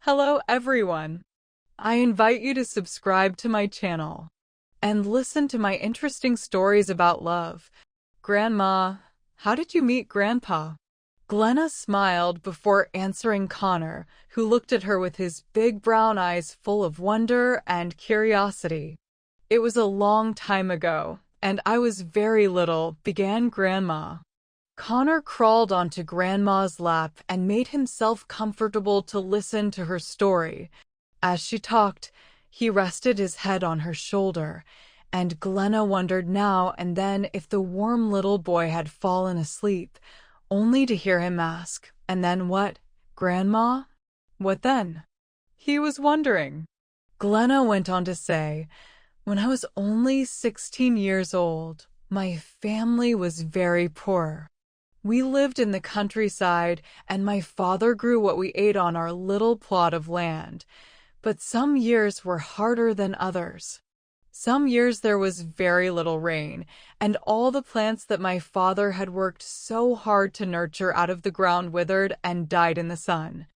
Hello everyone. I invite you to subscribe to my channel and listen to my interesting stories about love. Grandma, how did you meet Grandpa? Glenna smiled before answering Connor, who looked at her with his big brown eyes full of wonder and curiosity. It was a long time ago, and I was very little, began Grandma. Connor crawled onto Grandma's lap and made himself comfortable to listen to her story. As she talked, he rested his head on her shoulder, and Glenna wondered now and then if the warm little boy had fallen asleep, only to hear him ask, "And then what, Grandma?" "What then?" he was wondering. Glenna went on to say, "When I was only 16 years old, my family was very poor. We lived in the countryside, and my father grew what we ate on our little plot of land. But some years were harder than others. Some years there was very little rain, and all the plants that my father had worked so hard to nurture out of the ground withered and died in the sun.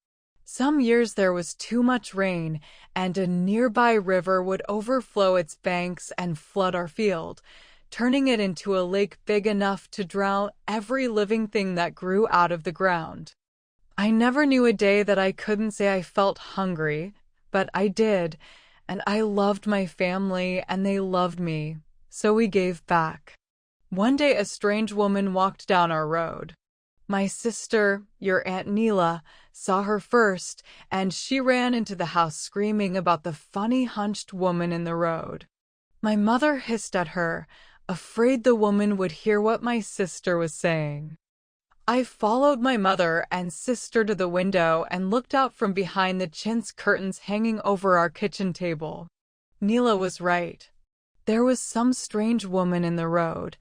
Some years there was too much rain, and a nearby river would overflow its banks and flood our field, turning it into a lake big enough to drown every living thing that grew out of the ground. I never knew a day that I couldn't say I felt hungry, but I did, and I loved my family and they loved me, so we gave back. One day a strange woman walked down our road. My sister, your Aunt Neela, saw her first, and she ran into the house screaming about the funny hunched woman in the road. My mother hissed at her, afraid the woman would hear what my sister was saying. I followed my mother and sister to the window and looked out from behind the chintz curtains hanging over our kitchen table. Neela was right. There was some strange woman in the road,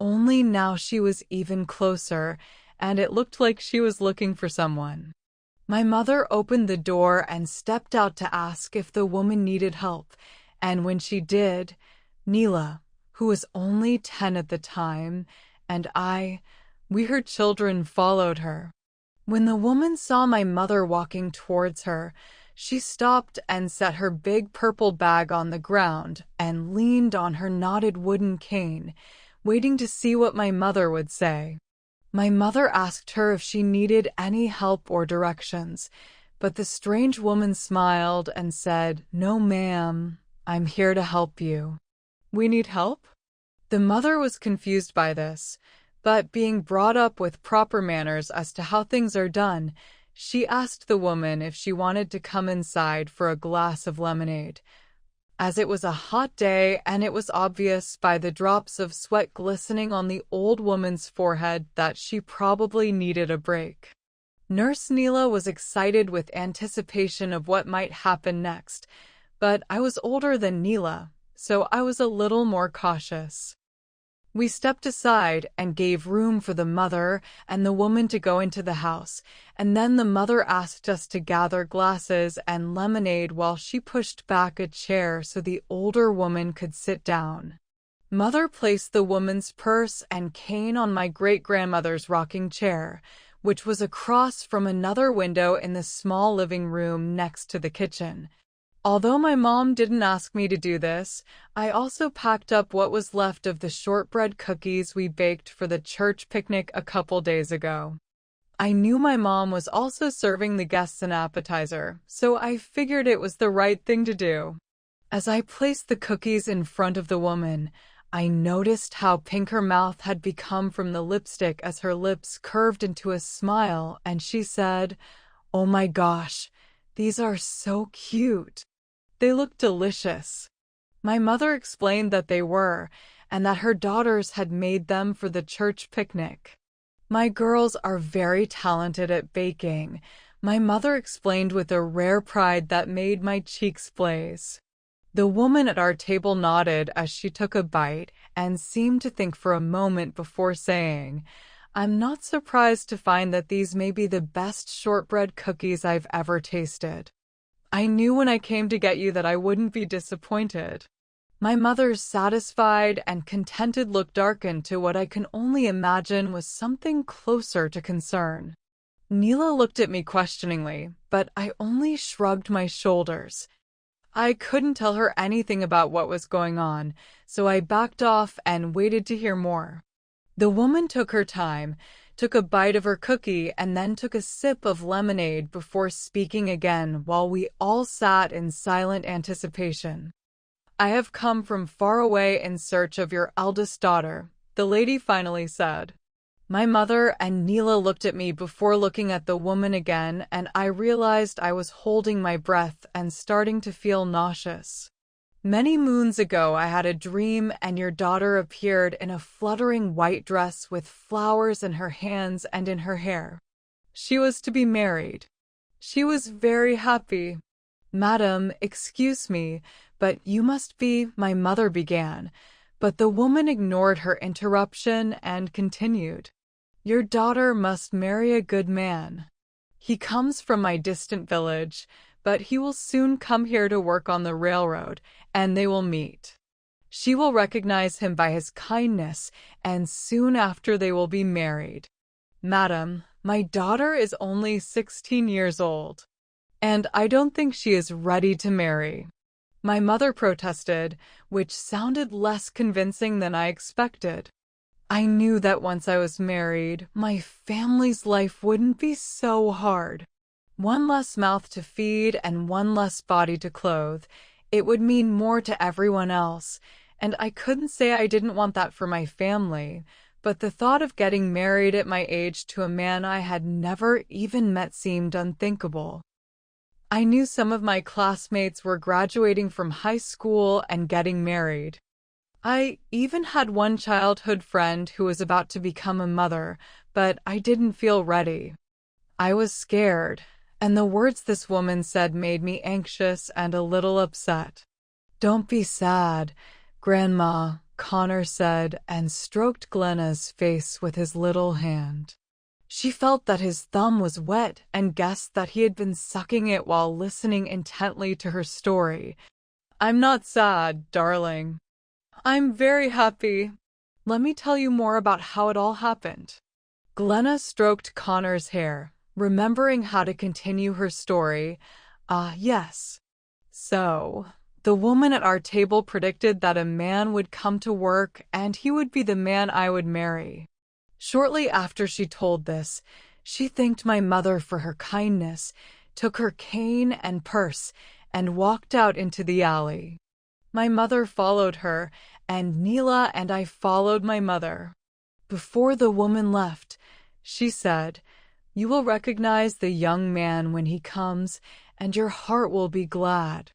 only now she was even closer, and it looked like she was looking for someone. My mother opened the door and stepped out to ask if the woman needed help, and when she did, Neela, who was only 10 at the time, and we her children followed her. When the woman saw my mother walking towards her, she stopped and set her big purple bag on the ground and leaned on her knotted wooden cane, waiting to see what my mother would say. My mother asked her if she needed any help or directions, but the strange woman smiled and said, "No, ma'am, I'm here to help you." "We need help?" The mother was confused by this, but being brought up with proper manners as to how things are done, she asked the woman if she wanted to come inside for a glass of lemonade. As it was a hot day and it was obvious by the drops of sweat glistening on the old woman's forehead that she probably needed a break. Nurse Neela was excited with anticipation of what might happen next, but I was older than Neela, so I was a little more cautious. We stepped aside and gave room for the mother and the woman to go into the house, and then the mother asked us to gather glasses and lemonade while she pushed back a chair so the older woman could sit down. Mother placed the woman's purse and cane on my great-grandmother's rocking chair, which was across from another window in the small living room next to the kitchen. Although my mom didn't ask me to do this, I also packed up what was left of the shortbread cookies we baked for the church picnic a couple days ago. I knew my mom was also serving the guests an appetizer, so I figured it was the right thing to do. As I placed the cookies in front of the woman, I noticed how pink her mouth had become from the lipstick as her lips curved into a smile, and she said, "Oh my gosh, these are so cute. They look delicious." My mother explained that they were, and that her daughters had made them for the church picnic. "My girls are very talented at baking," my mother explained with a rare pride that made my cheeks blaze. The woman at our table nodded as she took a bite and seemed to think for a moment before saying, "I'm not surprised to find that these may be the best shortbread cookies I've ever tasted. I knew when I came to get you that I wouldn't be disappointed." My mother's satisfied and contented look darkened to what I can only imagine was something closer to concern. Neela looked at me questioningly, but I only shrugged my shoulders. I couldn't tell her anything about what was going on, so I backed off and waited to hear more. The woman took her time, took a bite of her cookie, and then took a sip of lemonade before speaking again while we all sat in silent anticipation. "I have come from far away in search of your eldest daughter," the lady finally said. My mother and Neela looked at me before looking at the woman again, and I realized I was holding my breath and starting to feel nauseous. "Many moons ago I had a dream, and your daughter appeared in a fluttering white dress with flowers in her hands and in her hair. She was to be married. She was very happy." "Madam, excuse me, but you must be," my mother began, but the woman ignored her interruption and continued. "Your daughter must marry a good man. He comes from my distant village, but he will soon come here to work on the railroad, and they will meet. She will recognize him by his kindness, and soon after they will be married. Madam, my daughter is only 16 years old, and I don't think she is ready to marry," my mother protested, which sounded less convincing than I expected. I knew that once I was married, my family's life wouldn't be so hard. One less mouth to feed and one less body to clothe. It would mean more to everyone else, and I couldn't say I didn't want that for my family, but the thought of getting married at my age to a man I had never even met seemed unthinkable. I knew some of my classmates were graduating from high school and getting married. I even had one childhood friend who was about to become a mother, but I didn't feel ready. I was scared, and the words this woman said made me anxious and a little upset. "Don't be sad, Grandma," Connor said and stroked Glenna's face with his little hand. She felt that his thumb was wet and guessed that he had been sucking it while listening intently to her story. "I'm not sad, darling. I'm very happy. Let me tell you more about how it all happened." Glenna stroked Connor's hair, remembering how to continue her story. Yes. "So, the woman at our table predicted that a man would come to work and he would be the man I would marry. Shortly after she told this, she thanked my mother for her kindness, took her cane and purse, and walked out into the alley. My mother followed her, and Neela and I followed my mother. Before the woman left, she said, 'You will recognize the young man when he comes, and your heart will be glad.'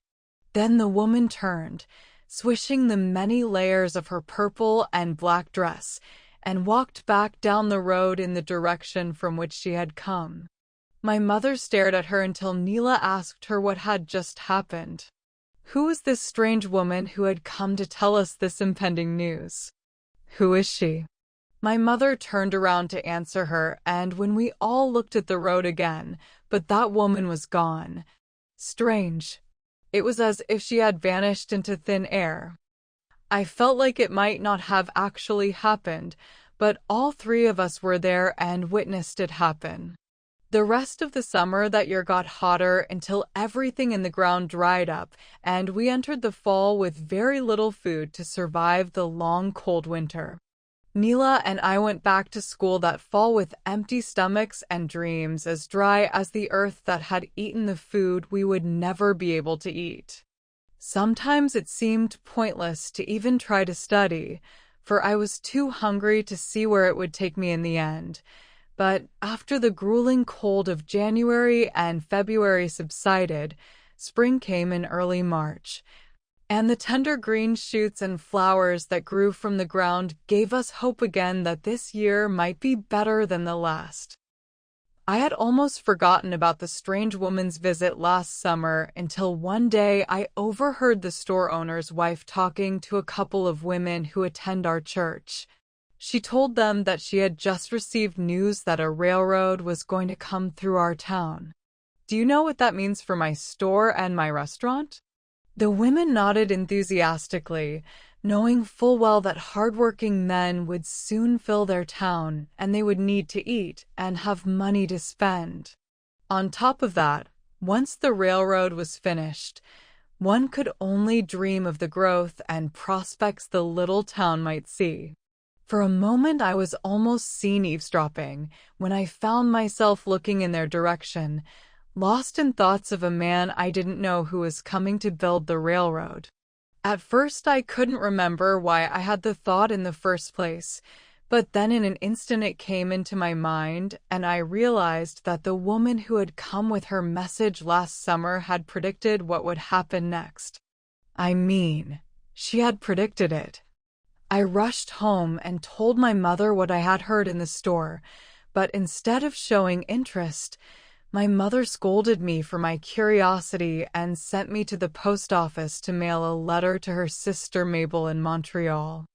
Then the woman turned, swishing the many layers of her purple and black dress, and walked back down the road in the direction from which she had come. My mother stared at her until Neela asked her what had just happened. Who was this strange woman who had come to tell us this impending news? Who is she? My mother turned around to answer her, and when we all looked at the road again, but that woman was gone. Strange. It was as if she had vanished into thin air. I felt like it might not have actually happened, but all three of us were there and witnessed it happen. The rest of the summer that year got hotter until everything in the ground dried up, and we entered the fall with very little food to survive the long cold winter. Neela and I went back to school that fall with empty stomachs and dreams as dry as the earth that had eaten the food we would never be able to eat. Sometimes it seemed pointless to even try to study, for I was too hungry to see where it would take me in the end. But after the grueling cold of January and February subsided, spring came in early March, and the tender green shoots and flowers that grew from the ground gave us hope again that this year might be better than the last. I had almost forgotten about the strange woman's visit last summer until one day I overheard the store owner's wife talking to a couple of women who attend our church. She told them that she had just received news that a railroad was going to come through our town. Do you know what that means for my store and my restaurant? The women nodded enthusiastically, knowing full well that hardworking men would soon fill their town and they would need to eat and have money to spend. On top of that, once the railroad was finished, one could only dream of the growth and prospects the little town might see. For a moment I was almost seen eavesdropping when I found myself looking in their direction, lost in thoughts of a man I didn't know who was coming to build the railroad. At first I couldn't remember why I had the thought in the first place, but then in an instant it came into my mind, and I realized that the woman who had come with her message last summer had predicted what would happen next. I mean, she had predicted it. I rushed home and told my mother what I had heard in the store, but instead of showing interest, my mother scolded me for my curiosity and sent me to the post office to mail a letter to her sister Mabel in Montreal.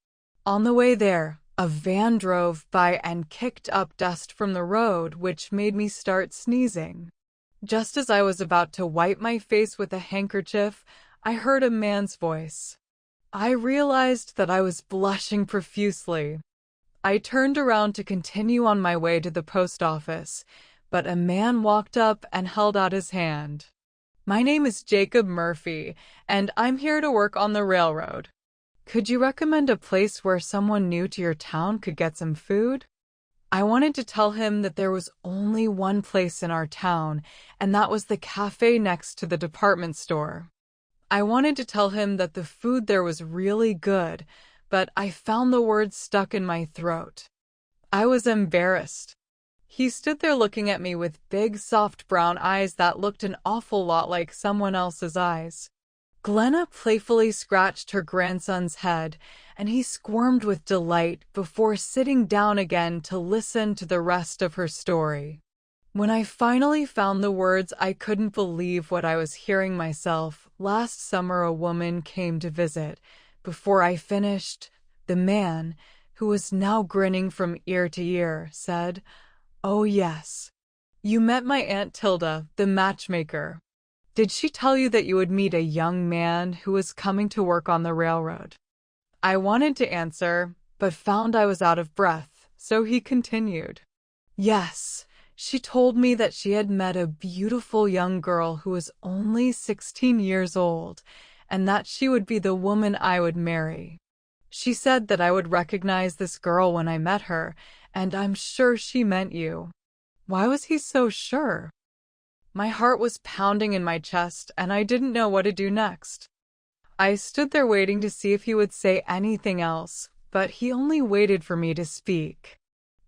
On the way there, a van drove by and kicked up dust from the road, which made me start sneezing. Just as I was about to wipe my face with a handkerchief, I heard a man's voice. I realized that I was blushing profusely. I turned around to continue on my way to the post office, but a man walked up and held out his hand. "My name is Jacob Murphy, and I'm here to work on the railroad. Could you recommend a place where someone new to your town could get some food?" I wanted to tell him that there was only one place in our town, and that was the cafe next to the department store. I wanted to tell him that the food there was really good, but I found the words stuck in my throat. I was embarrassed. He stood there looking at me with big, soft brown eyes that looked an awful lot like someone else's eyes. Glenna playfully scratched her grandson's head, and he squirmed with delight before sitting down again to listen to the rest of her story. When I finally found the words, I couldn't believe what I was hearing myself. "Last summer a woman came to visit. Before I finished, the man, who was now grinning from ear to ear, said, 'Oh yes, you met my Aunt Tilda, the matchmaker. Did she tell you that you would meet a young man who was coming to work on the railroad?' I wanted to answer, but found I was out of breath, so he continued. 'Yes, she told me that she had met a beautiful young girl who was only 16 years old, and that she would be the woman I would marry. She said that I would recognize this girl when I met her, and I'm sure she meant you.'" Why was he so sure? My heart was pounding in my chest, and I didn't know what to do next. I stood there waiting to see if he would say anything else, but he only waited for me to speak.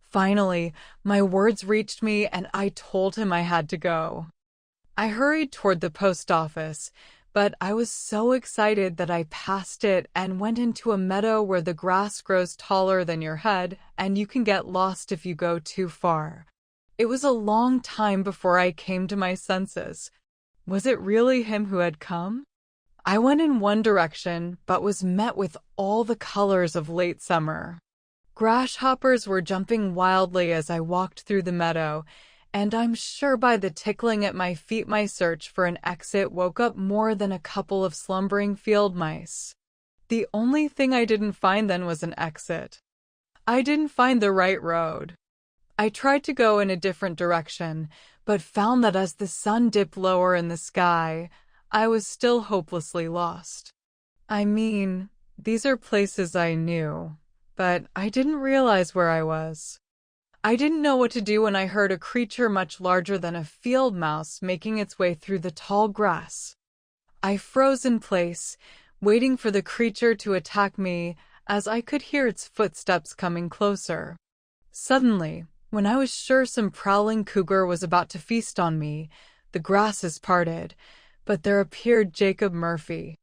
Finally, my words reached me, and I told him I had to go. I hurried toward the post office, but I was so excited that I passed it and went into a meadow where the grass grows taller than your head, and you can get lost if you go too far. It was a long time before I came to my senses. Was it really him who had come? I went in one direction, but was met with all the colors of late summer. Grasshoppers were jumping wildly as I walked through the meadow, and I'm sure by the tickling at my feet my search for an exit woke up more than a couple of slumbering field mice. The only thing I didn't find then was an exit. I didn't find the right road. I tried to go in a different direction, but found that as the sun dipped lower in the sky, I was still hopelessly lost. I mean, these are places I knew, but I didn't realize where I was. I didn't know what to do when I heard a creature much larger than a field mouse making its way through the tall grass. I froze in place, waiting for the creature to attack me, as I could hear its footsteps coming closer. Suddenly, when I was sure some prowling cougar was about to feast on me, the grasses parted, but there appeared Jacob Murphy.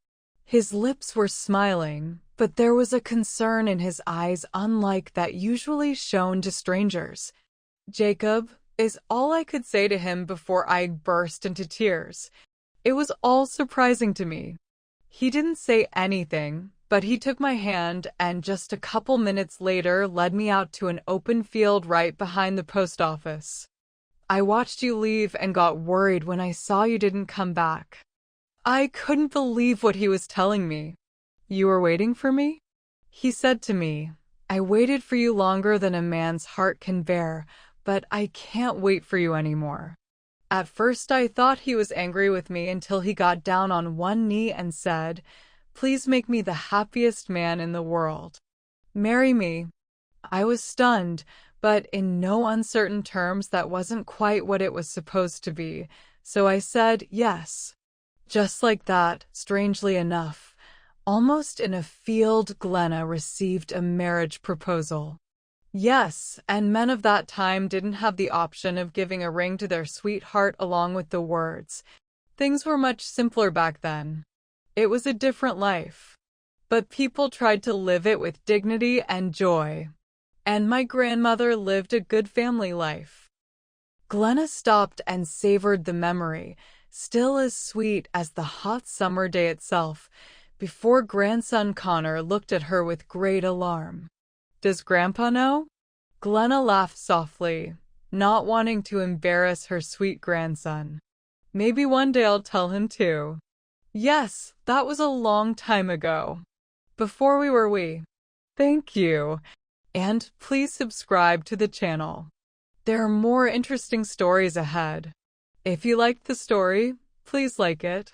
His lips were smiling, but there was a concern in his eyes unlike that usually shown to strangers. "Jacob," is all I could say to him before I burst into tears. It was all surprising to me. He didn't say anything, but he took my hand and just a couple minutes later led me out to an open field right behind the post office. "I watched you leave and got worried when I saw you didn't come back." I couldn't believe what he was telling me. "You were waiting for me?" He said to me, "I waited for you longer than a man's heart can bear, but I can't wait for you anymore." At first I thought he was angry with me until he got down on one knee and said, "Please make me the happiest man in the world. Marry me." I was stunned, but in no uncertain terms that wasn't quite what it was supposed to be, so I said yes. Just like that, strangely enough, almost in a field, Glenna received a marriage proposal. Yes, and men of that time didn't have the option of giving a ring to their sweetheart along with the words. Things were much simpler back then. It was a different life. But people tried to live it with dignity and joy. And my grandmother lived a good family life. Glenna stopped and savored the memory, still as sweet as the hot summer day itself, before grandson Connor looked at her with great alarm. "Does Grandpa know?" Glenna laughed softly, not wanting to embarrass her sweet grandson. "Maybe one day I'll tell him too." Yes, that was a long time ago. Before we were we. Thank you. And please subscribe to the channel. There are more interesting stories ahead. If you liked the story, please like it.